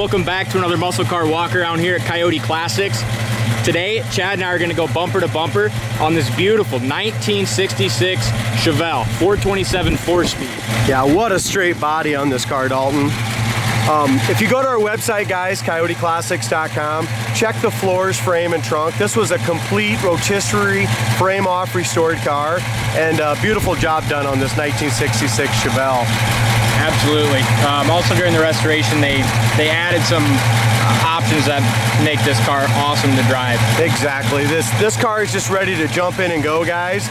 welcome back to another muscle car walk around here at Coyote Classics. Today, Chad and I are gonna go bumper to bumper on this beautiful 1966 Chevelle 427 4-speed. Yeah, what a straight body on this car, Dalton. If you go to our website, guys, coyoteclassics.com, check the floors, frame, and trunk. This was a complete rotisserie, frame-off restored car, and a beautiful job done on this 1966 Chevelle. Absolutely. Also during the restoration, they added some options that make this car awesome to drive. Exactly. This car is just ready to jump in and go, guys.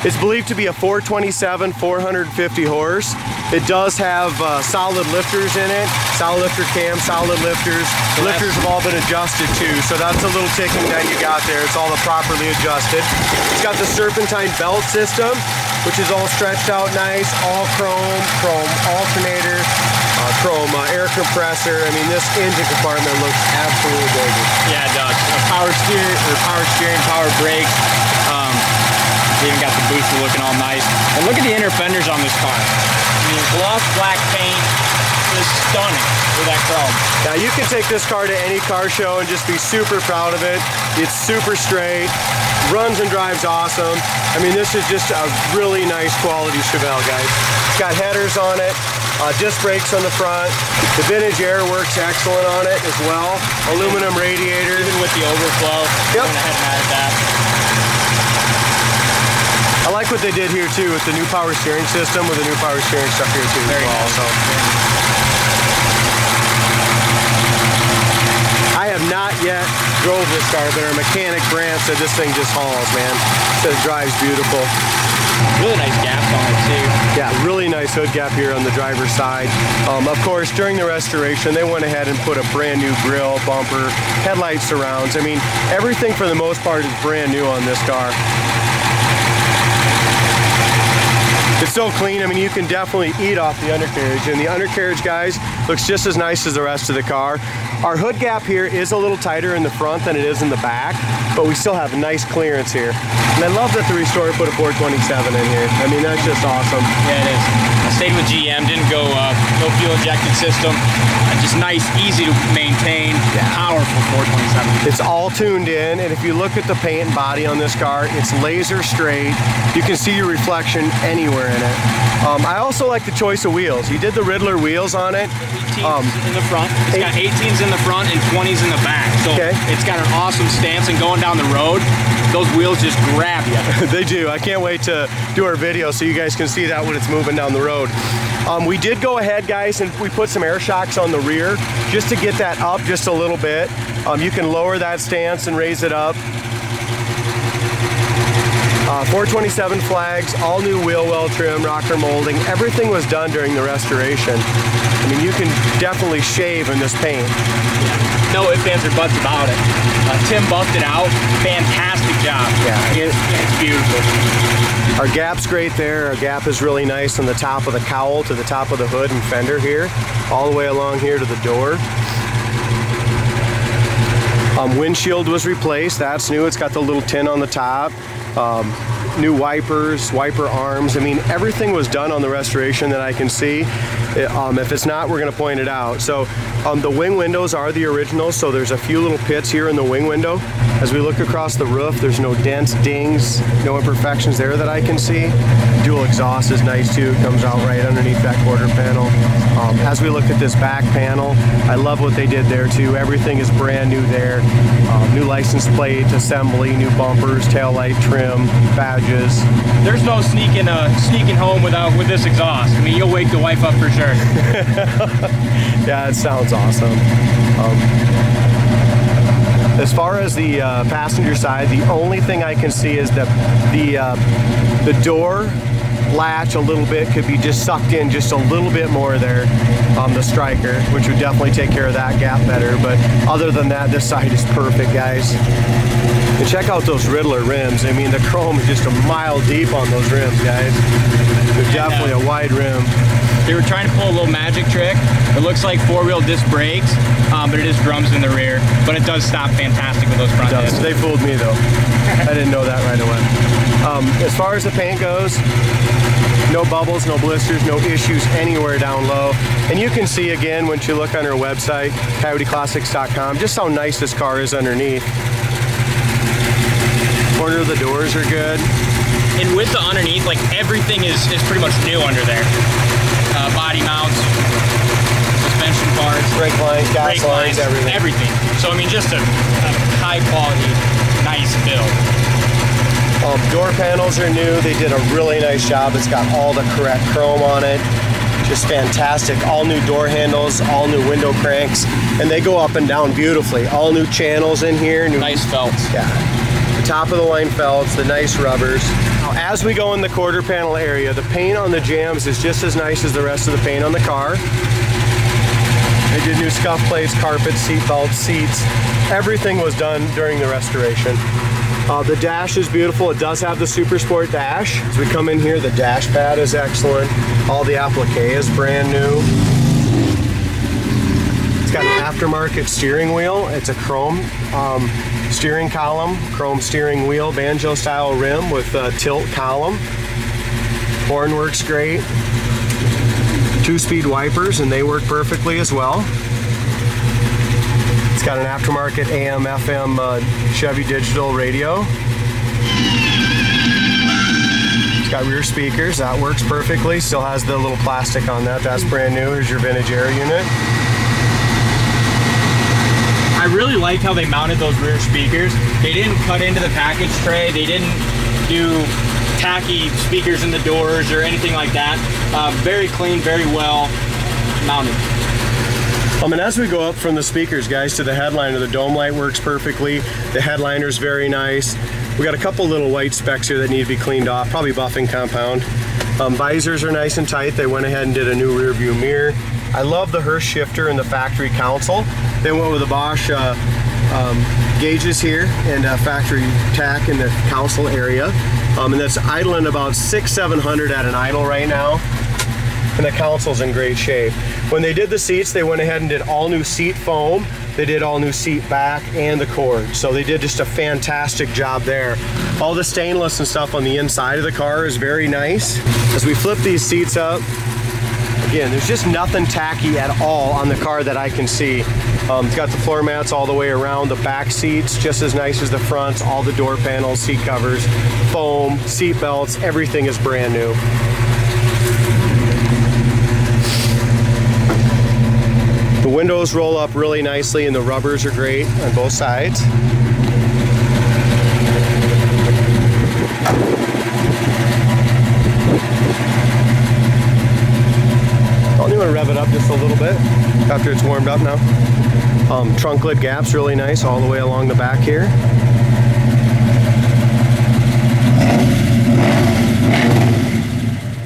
It's believed to be a 427, 450 horse. It does have solid lifters in it, solid lifter cam, solid lifters. The lifters have all been adjusted too, so that's a little ticking that you got there. It's all properly adjusted. It's got the serpentine belt system, which is all stretched out nice, all chrome alternator, chrome air compressor. I mean, this engine compartment looks absolutely gorgeous. Yeah, it does. Power steering, power brakes. They even got the booster looking all nice. And look at the inner fenders on this car. I mean, gloss black paint is stunning with that chrome. Now you can take this car to any car show and just be super proud of it. It's super straight, runs and drives awesome. I mean, this is just a really nice quality Chevelle, guys. It's got headers on it, disc brakes on the front. The vintage air works excellent on it as well. Aluminum radiator. Even with the overflow. Yep. Went ahead and added that. I like what they did here too with the new power steering system, with the new power steering stuff here too. Very nice. So. I have not yet drove this car, but our mechanic Brant said this thing just hauls, man. Said it drives beautiful. Really nice gaps on it too. Yeah, really nice hood gap here on the driver's side. Of course, during the restoration, they went ahead and put a brand new grille, bumper, headlight surrounds. I mean, everything for the most part is brand new on this car. It's so clean. I mean, you can definitely eat off the undercarriage, and the undercarriage, guys, looks just as nice as the rest of the car. Our hood gap here is a little tighter in the front than it is in the back, but we still have nice clearance here. And I love that the restorer put a 427 in here. I mean, that's just awesome. Yeah, it is. I stayed with GM, didn't go, no fuel injected system. Just nice, easy to maintain, powerful 427. It's all tuned in, and if you look at the paint and body on this car, it's laser straight. You can see your reflection anywhere in it. I also like the choice of wheels. He did the Ridler wheels on it. 18s in the front. It's got 18s in the front and 20s in the back. So it's got an awesome stance, and going down the road, those wheels just grab you. They do. I can't wait to do our video so you guys can see that when it's moving down the road. We did go ahead, guys, and we put some air shocks on the rear just to get that up just a little bit. You can lower that stance and raise it up. 427 flags, all new wheel well trim, rocker molding. Everything was done during the restoration. I mean, you can definitely shave in this paint. No ifs, ands, or buts about it. Tim buffed it out. Fantastic job. Yeah. It's beautiful. Our gap's great there. Our gap is really nice on the top of the cowl to the top of the hood and fender here, all the way along here to the door. Windshield was replaced. That's new. It's got the little tin on the top. New wipers, wiper arms. I mean, everything was done on the restoration that I can see. If it's not, we're going to point it out. So the wing windows are the original, so there's a few little pits here in the wing window. As we look across the roof, there's no dents, dings, no imperfections there that I can see. Dual exhaust is nice too. It comes out right underneath that quarter panel. As we look at this back panel, I love what they did there too. Everything is brand new there. New license plate, assembly, new bumpers, taillight trim, badges. There's no sneaking home with this exhaust. I mean, you'll wake the wife up for sure. Yeah, it sounds awesome. As far as the passenger side, the only thing I can see is that the door latch a little bit could be just sucked in just a little bit more there on the striker, which would definitely take care of that gap better. But other than that, this side is perfect, guys. And check out those Ridler rims. I mean, the chrome is just a mile deep on those rims, guys. They're definitely a wide rim. They were trying to pull a little magic trick. It looks like four-wheel disc brakes, but it is drums in the rear. But it does stop fantastic with those front discs. They fooled me though. I didn't know that right away. As far as the paint goes, No bubbles, no blisters, no issues anywhere down low. And you can see again, once you look on our website, coyoteclassics.com, just how nice this car is underneath. Corner of the doors are good. And with the underneath, like everything is pretty much new under there. Body mounts, suspension parts, brake lines, gas lines, everything. So I mean, just a high quality, nice build. Door panels are new. They did a really nice job. It's got all the correct chrome on it. Just fantastic. All new door handles, all new window cranks, and they go up and down beautifully. All new channels in here. Nice felts. Yeah. The top of the line felts, the nice rubbers. Now, as we go in the quarter panel area, the paint on the jams is just as nice as the rest of the paint on the car. They did new scuff plates, carpets, seat belts, seats. Everything was done during the restoration. The dash is beautiful. It does have the Super Sport dash. As we come in here, the dash pad is excellent. All the applique is brand new. It's got an aftermarket steering wheel. It's a chrome steering column, chrome steering wheel, banjo style rim with a tilt column. Horn works great. 2-speed wipers, and they work perfectly as well. It's got an aftermarket AM, FM Chevy digital radio. It's got rear speakers, that works perfectly. Still has the little plastic on that, that's brand new. Here's your vintage air unit. I really like how they mounted those rear speakers. They didn't cut into the package tray. They didn't do tacky speakers in the doors or anything like that. Very clean, very well mounted. And as we go up from the speakers, guys, to the headliner, the dome light works perfectly. The headliner's very nice. We got a couple little white specks here that need to be cleaned off, probably buffing compound. Visors are nice and tight. They went ahead and did a new rear view mirror. I love the Hurst shifter and the factory console. They went with the Bosch gauges here and factory tack in the console area. And that's idling about 600-700 at an idle right now. And the console's in great shape. When they did the seats, they went ahead and did all new seat foam. They did all new seat back and the cord. So they did just a fantastic job there. All the stainless and stuff on the inside of the car is very nice. As we flip these seats up, again, there's just nothing tacky at all on the car that I can see. It's got the floor mats all the way around. The back seats just as nice as the fronts. All the door panels, seat covers, foam, seat belts, everything is brand new. The windows roll up really nicely and the rubbers are great on both sides. I'm going to rev it up just a little bit after it's warmed up now. Trunk lid gap's really nice all the way along the back here.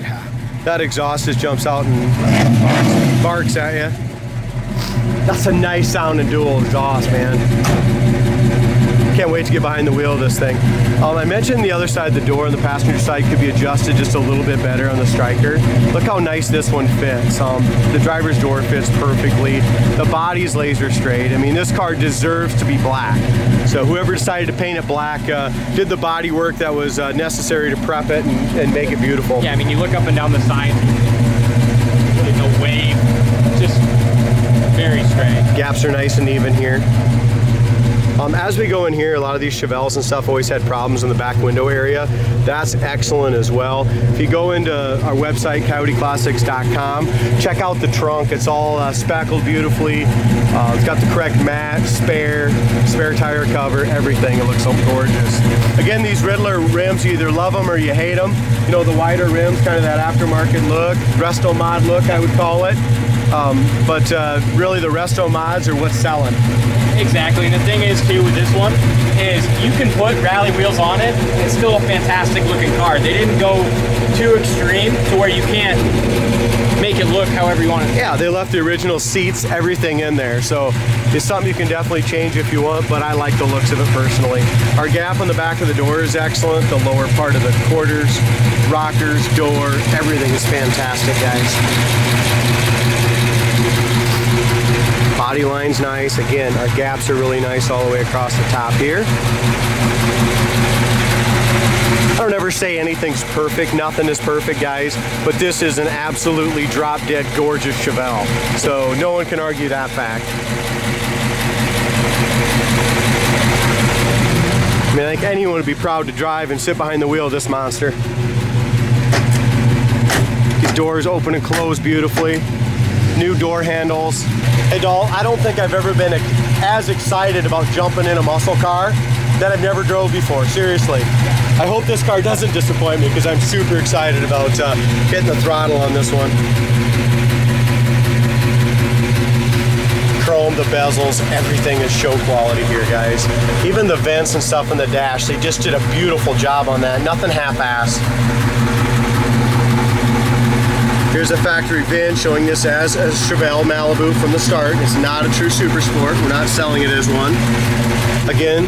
Yeah, that exhaust just jumps out and barks at you. That's a nice sounding dual exhaust, man. Can't wait to get behind the wheel of this thing. I mentioned the other side of the door on the passenger side could be adjusted just a little bit better on the Striker. Look how nice this one fits. The driver's door fits perfectly. The body's laser straight. I mean, this car deserves to be black. So whoever decided to paint it black did the body work that was necessary to prep it and make it beautiful. Yeah, I mean, you look up and down the side, really no wave, just very straight. Gaps are nice and even here. As we go in here, a lot of these Chevelles and stuff always had problems in the back window area. That's excellent as well. If you go into our website, coyoteclassics.com, check out the trunk. It's all speckled beautifully. It's got the correct mat, spare tire cover, everything. It looks so gorgeous. Again, these Ridler rims, you either love them or you hate them. You know, the wider rims, kind of that aftermarket look, resto mod look, I would call it. But really the resto mods are what's selling. Exactly, and the thing is too with this one is you can put rally wheels on it, it's still a fantastic looking car. They didn't go too extreme to where you can't make it look however you want it. Yeah, they left the original seats, everything in there. So it's something you can definitely change if you want, but I like the looks of it personally. Our gap on the back of the door is excellent. The lower part of the quarters, rockers, door, everything is fantastic, guys. Body line's nice. Again, our gaps are really nice all the way across the top here. don't ever say anything's perfect. Nothing is perfect, guys. But this is an absolutely drop-dead gorgeous Chevelle. So no one can argue that fact. I mean, I think anyone would be proud to drive and sit behind the wheel of this monster. These doors open and close beautifully. New door handles. Hey, doll, I don't think I've ever been as excited about jumping in a muscle car that I've never drove before, seriously. I hope this car doesn't disappoint me because I'm super excited about hitting the throttle on this one. Chrome, the bezels, everything is show quality here, guys. Even the vents and stuff in the dash, they just did a beautiful job on that. Nothing half-assed. Here's a factory VIN showing this as a Chevelle Malibu from the start. It's not a true super sport. We're not selling it as one. Again,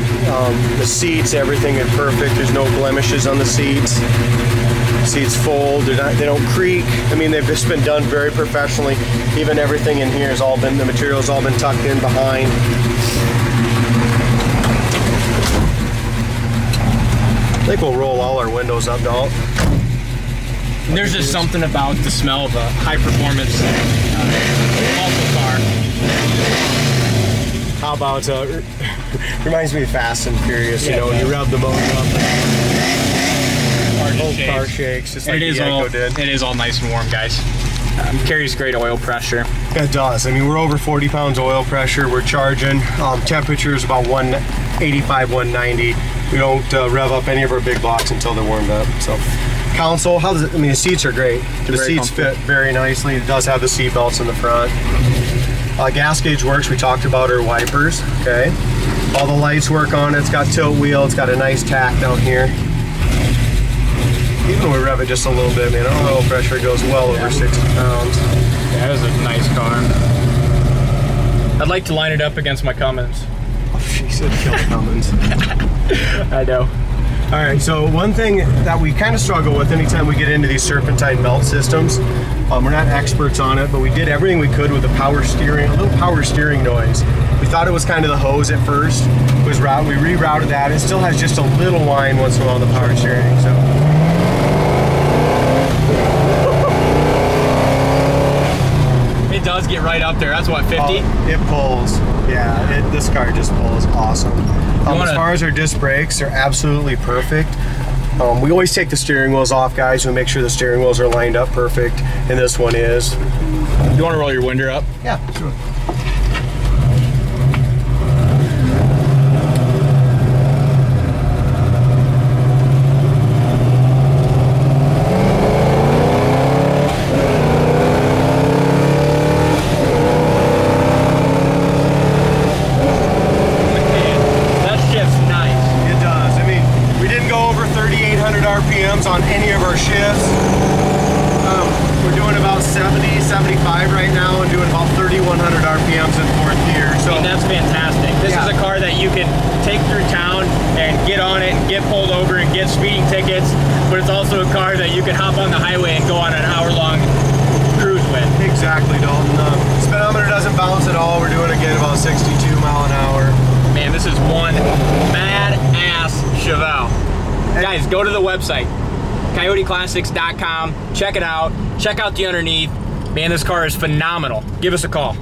the seats, everything is perfect. There's no blemishes on the seats. Seats fold, they don't creak. I mean, they've just been done very professionally. Even everything in here has all been, the material's all been tucked in behind. I think we'll roll all our windows up, doll. There's just something about the smell of a high-performance muscle car. How about, reminds me of Fast and Furious, you know, when you rev the motor up. Car shakes, just like the Echo did. It is all nice and warm, guys. Carries great oil pressure. It does. I mean, we're over 40 pounds oil pressure. We're charging. Temperature is about 185, 190. We don't rev up any of our big blocks until they're warmed up. So, console, how does it? I mean, the seats are great. The seats fit very nicely. It does have the seat belts in the front. Gas gauge works. We talked about our wipers. Okay. All the lights work on it. It's got tilt wheel. It's got a nice tack down here. Even when we rev it just a little bit, man, our oil pressure goes well over 60 pounds. Yeah, that is a nice car. I'd like to line it up against my Cummins. Oh, she said kill Cummins. I know. All right, so one thing that we kind of struggle with anytime we get into these serpentine belt systems, we're not experts on it, but we did everything we could with the power steering, a little power steering noise. We thought it was kind of the hose at first. We rerouted that. It still has just a little whine once in a while on the power steering, so. It does get right up there. That's what, 50? It pulls. Yeah, this car just pulls awesome. As far as our disc brakes, they're absolutely perfect. We always take the steering wheels off, guys. We make sure the steering wheels are lined up perfect, and this one is. You want to roll your window up? Yeah, sure. RPMs on any of our shifts. We're doing about 70, 75 right now and doing about 3,100 RPMs in fourth gear. So I mean, that's fantastic. This is a car that you can take through town and get on it and get pulled over and get speeding tickets, but it's also a car that you can hop on the highway and go on an hour-long cruise with. Exactly, Dalton. Speedometer doesn't bounce at all. We're doing again about 62 mile an hour. Man, this is one badass Chevelle. Guys, go to the website, coyoteclassics.com. Check it out. Check out the underneath. Man, this car is phenomenal. Give us a call.